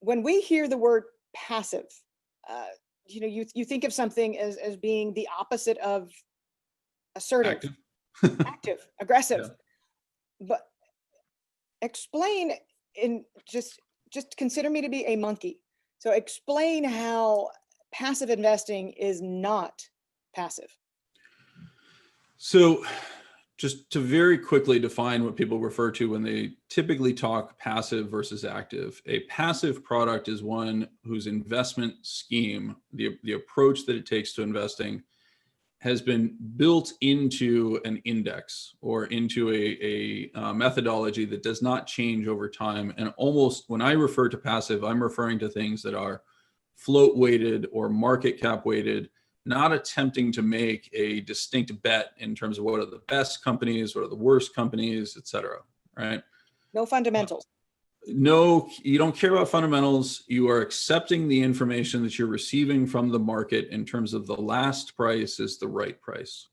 when we hear the word passive, you think of something as being the opposite of assertive, active, aggressive. Yeah. But explain just consider me to be a monkey. So explain how passive investing is not passive. So just to very quickly define what people refer to when they typically talk passive versus active, a passive product is one whose investment scheme, the approach that it takes to investing, has been built into an index or into a methodology that does not change over time. And almost, when I refer to passive, I'm referring to things that are float weighted or market cap weighted, not attempting to make a distinct bet in terms of what are the best companies, what are the worst companies, et cetera, right? No fundamentals. No, you don't care about fundamentals. You are accepting the information that you're receiving from the market in terms of the last price is the right price,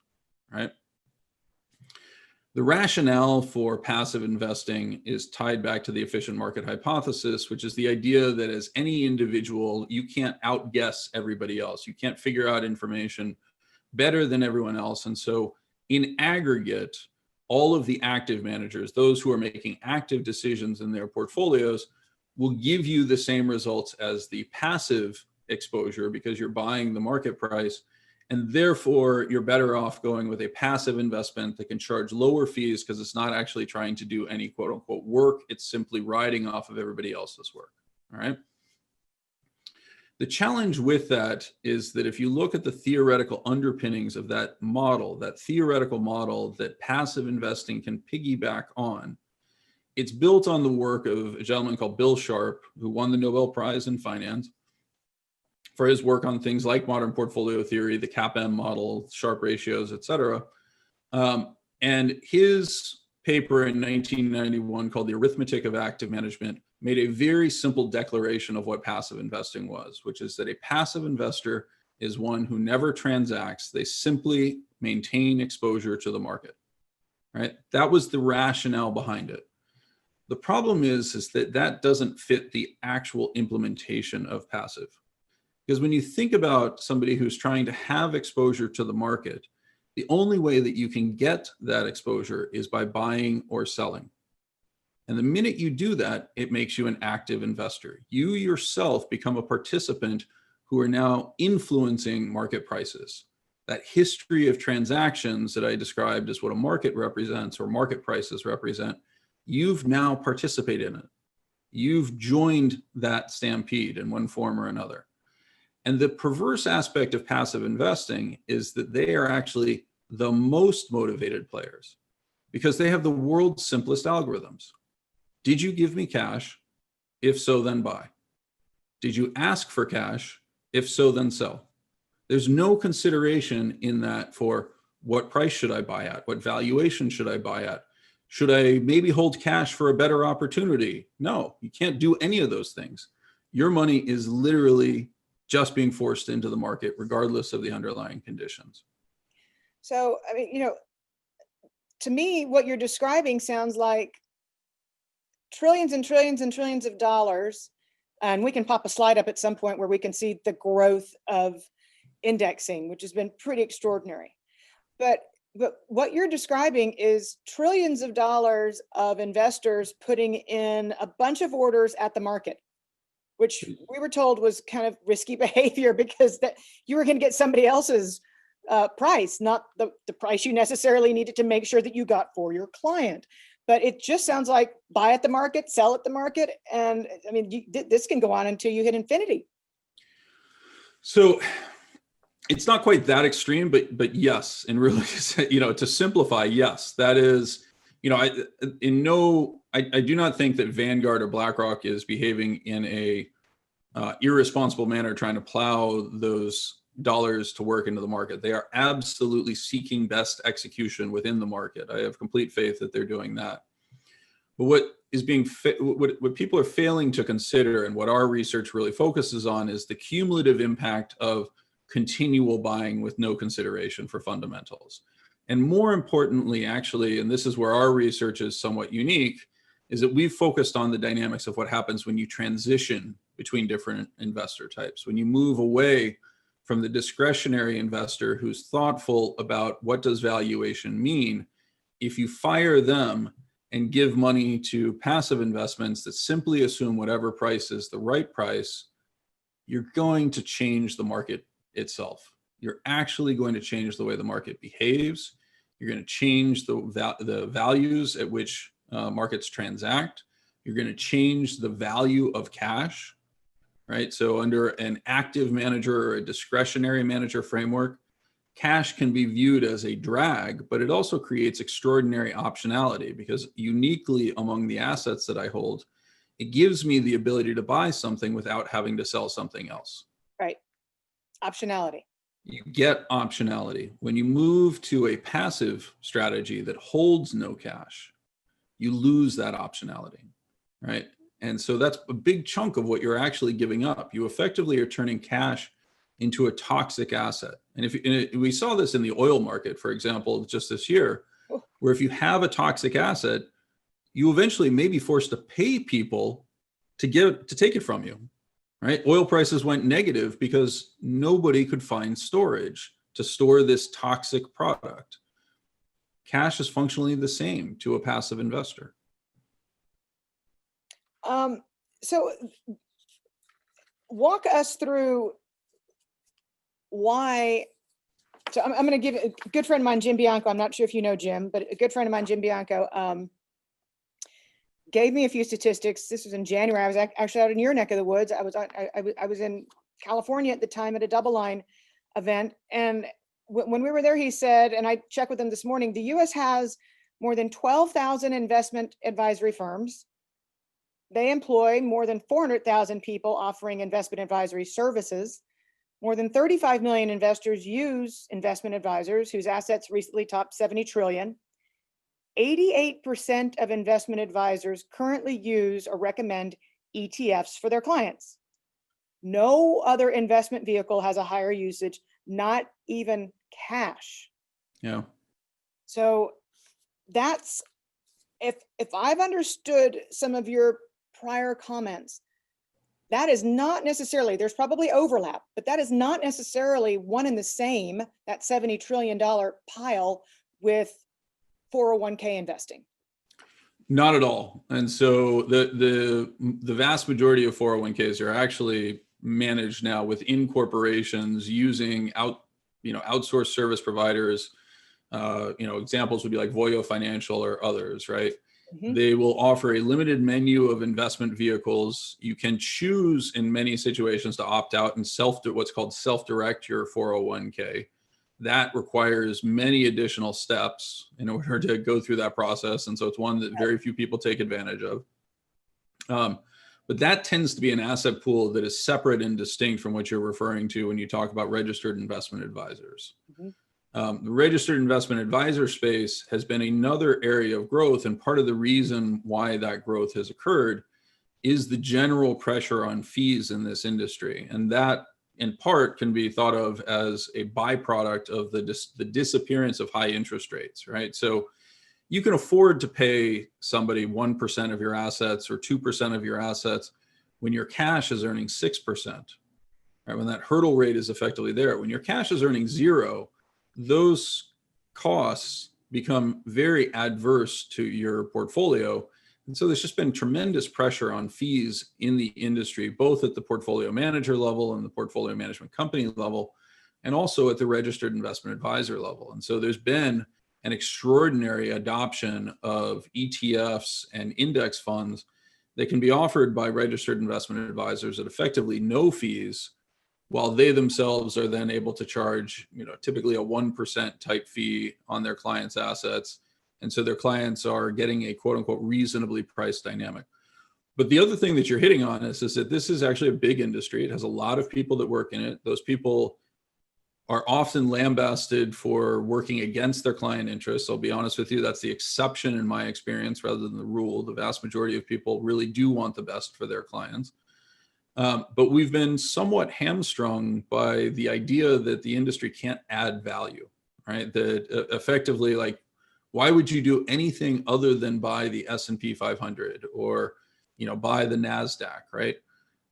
right? The rationale for passive investing is tied back to the efficient market hypothesis, which is the idea that as any individual, you can't outguess everybody else. You can't figure out information better than everyone else. And so in aggregate, all of the active managers, those who are making active decisions in their portfolios, will give you the same results as the passive exposure because you're buying the market price. And therefore, you're better off going with a passive investment that can charge lower fees because it's not actually trying to do any quote unquote work. It's simply riding off of everybody else's work. All right. The challenge with that is that if you look at the theoretical underpinnings of that model, that theoretical model that passive investing can piggyback on, it's built on the work of a gentleman called Bill Sharpe, who won the Nobel Prize in Finance for his work on things like modern portfolio theory, the CAPM model, Sharpe ratios, et cetera. And his paper in 1991 called The Arithmetic of Active Management made a very simple declaration of what passive investing was, which is that a passive investor is one who never transacts. They simply maintain exposure to the market, right? That was the rationale behind it. The problem is that that doesn't fit the actual implementation of passive. Because when you think about somebody who's trying to have exposure to the market, the only way that you can get that exposure is by buying or selling. And the minute you do that, it makes you an active investor. You yourself become a participant who are now influencing market prices. That history of transactions that I described as what a market represents or market prices represent, you've now participated in it. You've joined that stampede in one form or another. And the perverse aspect of passive investing is that they are actually the most motivated players because they have the world's simplest algorithms. Did you give me cash? If so, then buy. Did you ask for cash? If so, then sell. There's no consideration in that for what price should I buy at? What valuation should I buy at? Should I maybe hold cash for a better opportunity? No, you can't do any of those things. Your money is literally just being forced into the market regardless of the underlying conditions. So, I mean, to me, what you're describing sounds like trillions and trillions and trillions of dollars. And we can pop a slide up at some point where we can see the growth of indexing, which has been pretty extraordinary. But what you're describing is trillions of dollars of investors putting in a bunch of orders at the market, which we were told was kind of risky behavior because that you were going to get somebody else's price, not the price you necessarily needed to make sure that you got for your client. But it just sounds like buy at the market, sell at the market. And I mean, this can go on until you hit infinity. So it's not quite that extreme, but yes. And really, to simplify, yes, that is, I do not think that Vanguard or BlackRock is behaving in a irresponsible manner, trying to plow those dollars to work into the market. They are absolutely seeking best execution within the market. I have complete faith that they're doing that. But what people are failing to consider, and what our research really focuses on, is the cumulative impact of continual buying with no consideration for fundamentals. And more importantly, actually, and this is where our research is somewhat unique, is that we've focused on the dynamics of what happens when you transition between different investor types. When you move away from the discretionary investor who's thoughtful about what does valuation mean, if you fire them and give money to passive investments that simply assume whatever price is the right price, you're going to change the market itself. You're actually going to change the way the market behaves. You're going to change the values at which markets transact. You're going to change the value of cash, right? So under an active manager or a discretionary manager framework, cash can be viewed as a drag, but it also creates extraordinary optionality because uniquely among the assets that I hold, it gives me the ability to buy something without having to sell something else. Right. Optionality. You get optionality. When you move to a passive strategy that holds no cash, you lose that optionality, right? And so that's a big chunk of what you're actually giving up. You effectively are turning cash into a toxic asset. And we saw this in the oil market, for example, just this year, where if you have a toxic asset, you eventually may be forced to pay people to take it from you, right? Oil prices went negative because nobody could find storage to store this toxic product. Cash is functionally the same to a passive investor. So walk us through why. So I'm going to give a good friend of mine, Jim Bianco. I'm not sure if you know Jim, but a good friend of mine, Jim Bianco, gave me a few statistics. This was in January. I was actually out in your neck of the woods. I was in California at the time at a double line event. And when we were there, he said, and I checked with him this morning, the US has more than 12,000 investment advisory firms. They employ more than 400,000 people offering investment advisory services. More than 35 million investors use investment advisors whose assets recently topped 70 trillion. 88% of investment advisors currently use or recommend ETFs for their clients. No other investment vehicle has a higher usage, not even cash. Yeah. So that's, if I've understood some of your prior comments, that is not necessarily, there's probably overlap, but that is not necessarily one and the same, that $70 trillion pile with 401k investing. Not at all. And so the vast majority of 401ks are actually managed now within corporations using outsourced service providers. Examples would be like Voya Financial or others, right? Mm-hmm. They will offer a limited menu of investment vehicles. You can choose in many situations to opt out and what's called self-direct your 401k. That requires many additional steps in order to go through that process. And so it's one that very few people take advantage of. But that tends to be an asset pool that is separate and distinct from what you're referring to when you talk about registered investment advisors. Mm-hmm. The registered investment advisor space has been another area of growth. And part of the reason why that growth has occurred is the general pressure on fees in this industry. And that in part can be thought of as a byproduct of the disappearance of high interest rates, right? So you can afford to pay somebody 1% of your assets or 2% of your assets when your cash is earning 6%, right? When that hurdle rate is effectively there. When your cash is earning 0, those costs become very adverse to your portfolio. And so there's just been tremendous pressure on fees in the industry, both at the portfolio manager level and the portfolio management company level, and also at the registered investment advisor level. And so there's been an extraordinary adoption of ETFs and index funds that can be offered by registered investment advisors at effectively no fees, while they themselves are then able to charge, typically a 1% type fee on their clients' assets. And so their clients are getting a quote unquote reasonably priced dynamic. But the other thing that you're hitting on is that this is actually a big industry. It has a lot of people that work in it. Those people are often lambasted for working against their client interests. I'll be honest with you, that's the exception in my experience rather than the rule. The vast majority of people really do want the best for their clients. But we've been somewhat hamstrung by the idea that the industry can't add value, right? That effectively, like, Why would you do anything other than buy the S&P 500 or, buy the NASDAQ, right?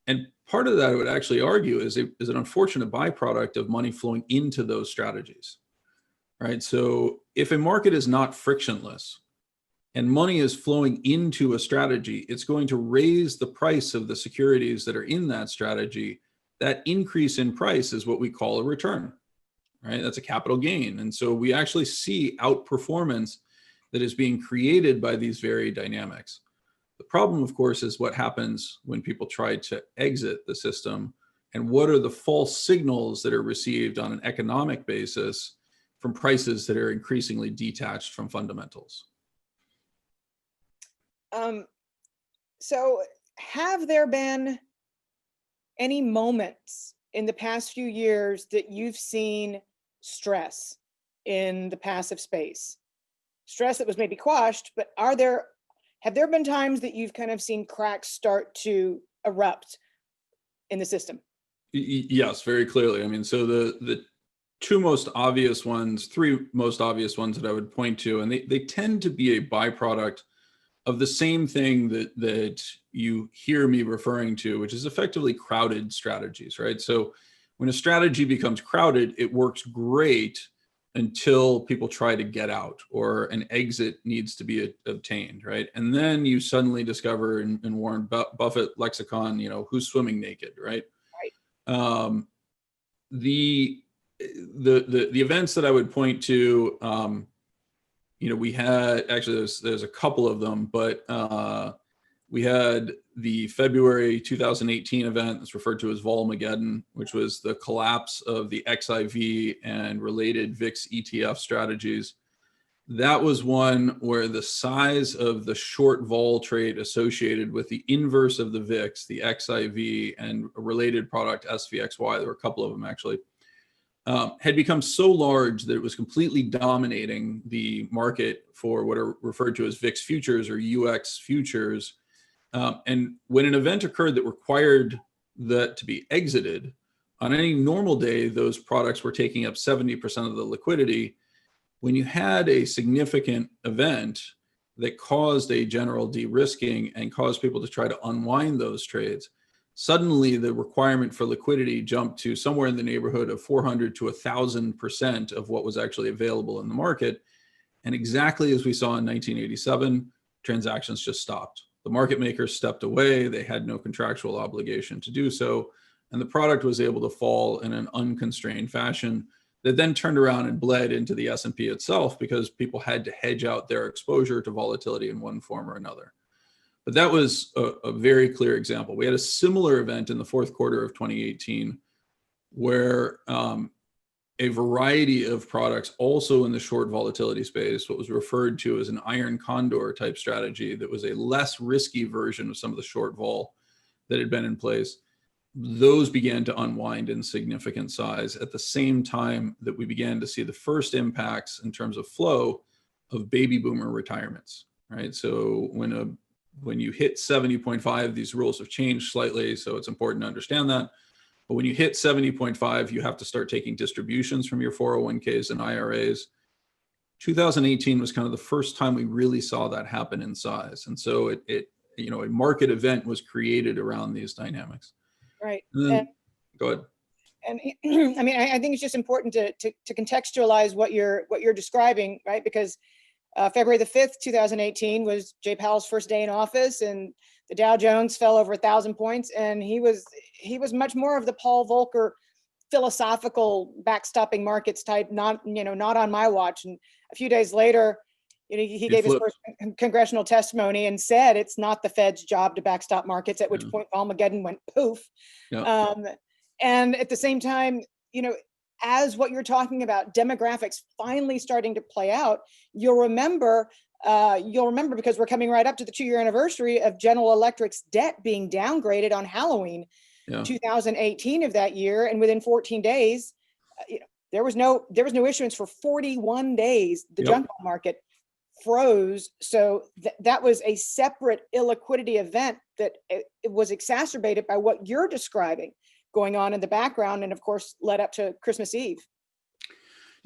And part of that I would actually argue is an unfortunate byproduct of money flowing into those strategies, right? So if a market is not frictionless and money is flowing into a strategy, it's going to raise the price of the securities that are in that strategy. That increase in price is what we call a return, right? That's a capital gain. And so we actually see outperformance that is being created by these very dynamics. The problem, of course, is what happens when people try to exit the system, and what are the false signals that are received on an economic basis from prices that are increasingly detached from fundamentals. So have there been any moments in the past few years that you've seen stress in the passive space? Stress that was maybe quashed, but have there been times that you've kind of seen cracks start to erupt in the system? Yes, very clearly. I mean, so the three most obvious ones that I would point to, and they tend to be a byproduct of the same thing that you hear me referring to, which is effectively crowded strategies, right? So when a strategy becomes crowded, it works great until people try to get out or an exit needs to be obtained, right? And then you suddenly discover in Warren Buffett lexicon, who's swimming naked, right? Right. The events that I would point to, we had actually there's a couple of them, but we had the February 2018 event that's referred to as Volmageddon, which was the collapse of the XIV and related VIX ETF strategies. That was one where the size of the short vol trade associated with the inverse of the VIX, the XIV, and a related product, SVXY, there were a couple of them actually, had become so large that it was completely dominating the market for what are referred to as VIX futures or UX futures. And when an event occurred that required that to be exited, on any normal day, those products were taking up 70% of the liquidity. When you had a significant event that caused a general de-risking and caused people to try to unwind those trades, suddenly the requirement for liquidity jumped to somewhere in the neighborhood of 400 to 1,000% of what was actually available in the market. And exactly as we saw in 1987, transactions just stopped. The market makers stepped away. They had no contractual obligation to do so. And the product was able to fall in an unconstrained fashion that then turned around and bled into the S&P itself because people had to hedge out their exposure to volatility in one form or another. But that was a very clear example. We had a similar event in the fourth quarter of 2018 where a variety of products also in the short volatility space, what was referred to as an iron condor type strategy that was a less risky version of some of the short vol that had been in place, those began to unwind in significant size at the same time that we began to see the first impacts in terms of flow of baby boomer retirements, right? So when you hit 70.5, these rules have changed slightly, so it's important to understand that. But when you hit 70.5, you have to start taking distributions from your 401ks and IRAs. 2018 was kind of the first time we really saw that happen in size. And so a market event was created around these dynamics. Right. Go ahead. And I mean, I think it's just important to contextualize what you're describing, right? Because February the 5th, 2018 was Jay Powell's first day in office, and the Dow Jones fell over 1,000 points, and he was much more of the Paul Volcker philosophical backstopping markets type, not on my watch. And a few days later, he gave his first congressional testimony and said it's not the Fed's job to backstop markets, at which point Volmageddon went poof. Yeah. And at the same time, as what you're talking about, demographics finally starting to play out, you'll remember because we're coming right up to the 2-year anniversary of General Electric's debt being downgraded on Halloween, 2018 of that year. And within 14 days, there was no issuance for 41 days. The junk bond market froze. So that was a separate illiquidity event that it was exacerbated by what you're describing going on in the background, and of course led up to Christmas Eve.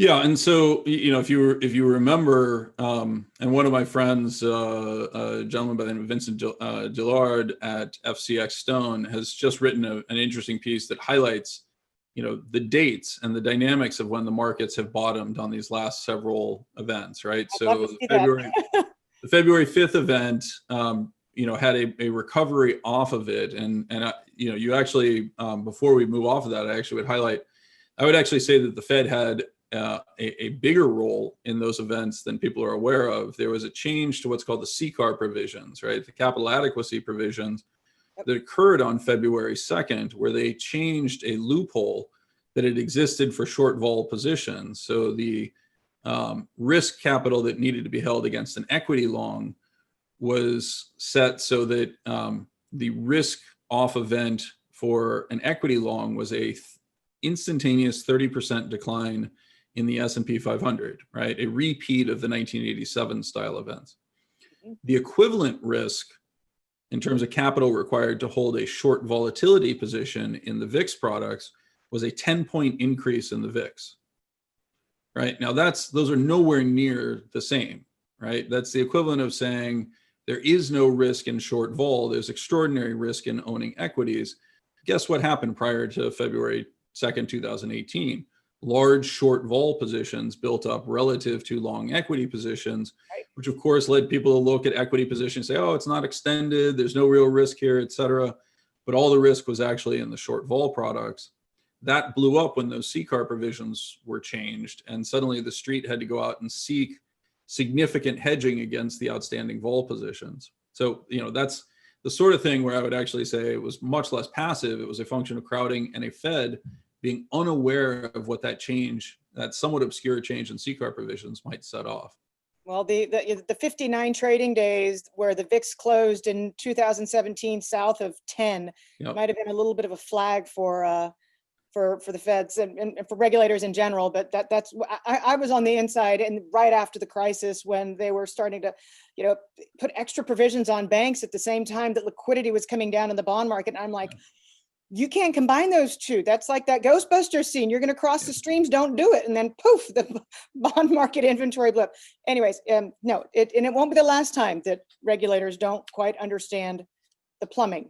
Yeah, and so if you remember, and one of my friends, a gentleman by the name of Vincent Gillard at FCX Stone, has just written an interesting piece that highlights, the dates and the dynamics of when the markets have bottomed on these last several events, right? I'd love So to see that. the February 5th event, had a recovery off of it, and you actually, before we move off of that, I would actually say that the Fed had a bigger role in those events than people are aware of. There was a change to what's called the CCAR provisions, right? The capital adequacy provisions that occurred on February 2nd, where they changed a loophole that had existed for short vol positions. So the risk capital that needed to be held against an equity long was set so that the risk off event for an equity long was a instantaneous 30% decline in the S&P 500, right? A repeat of the 1987 style events. The equivalent risk in terms of capital required to hold a short volatility position in the VIX products was a 10-point increase in the VIX, right? Now those are nowhere near the same, right? That's the equivalent of saying there is no risk in short vol, there's extraordinary risk in owning equities. Guess what happened prior to February 2nd, 2018? Large short vol positions built up relative to long equity positions, Right. which of course led people to look at equity positions and say, oh, it's not extended, there's no real risk here, et cetera. But all the risk was actually in the short vol products. That blew up when those CCAR provisions were changed, and suddenly the street had to go out and seek significant hedging against the outstanding vol positions. So, that's the sort of thing where I would actually say it was much less passive. It was a function of crowding and a Fed being unaware of what that somewhat obscure change in CCAR provisions might set off. Well, the 59 trading days where the VIX closed in 2017 south of 10 might have been a little bit of a flag for the Feds and for regulators in general. But I was on the inside and right after the crisis when they were starting to, put extra provisions on banks at the same time that liquidity was coming down in the bond market. And I'm like, you can't combine those two. That's like that Ghostbusters scene. You're going to cross the streams, don't do it. And then poof, the bond market inventory blip. Anyways, no, it won't be the last time that regulators don't quite understand the plumbing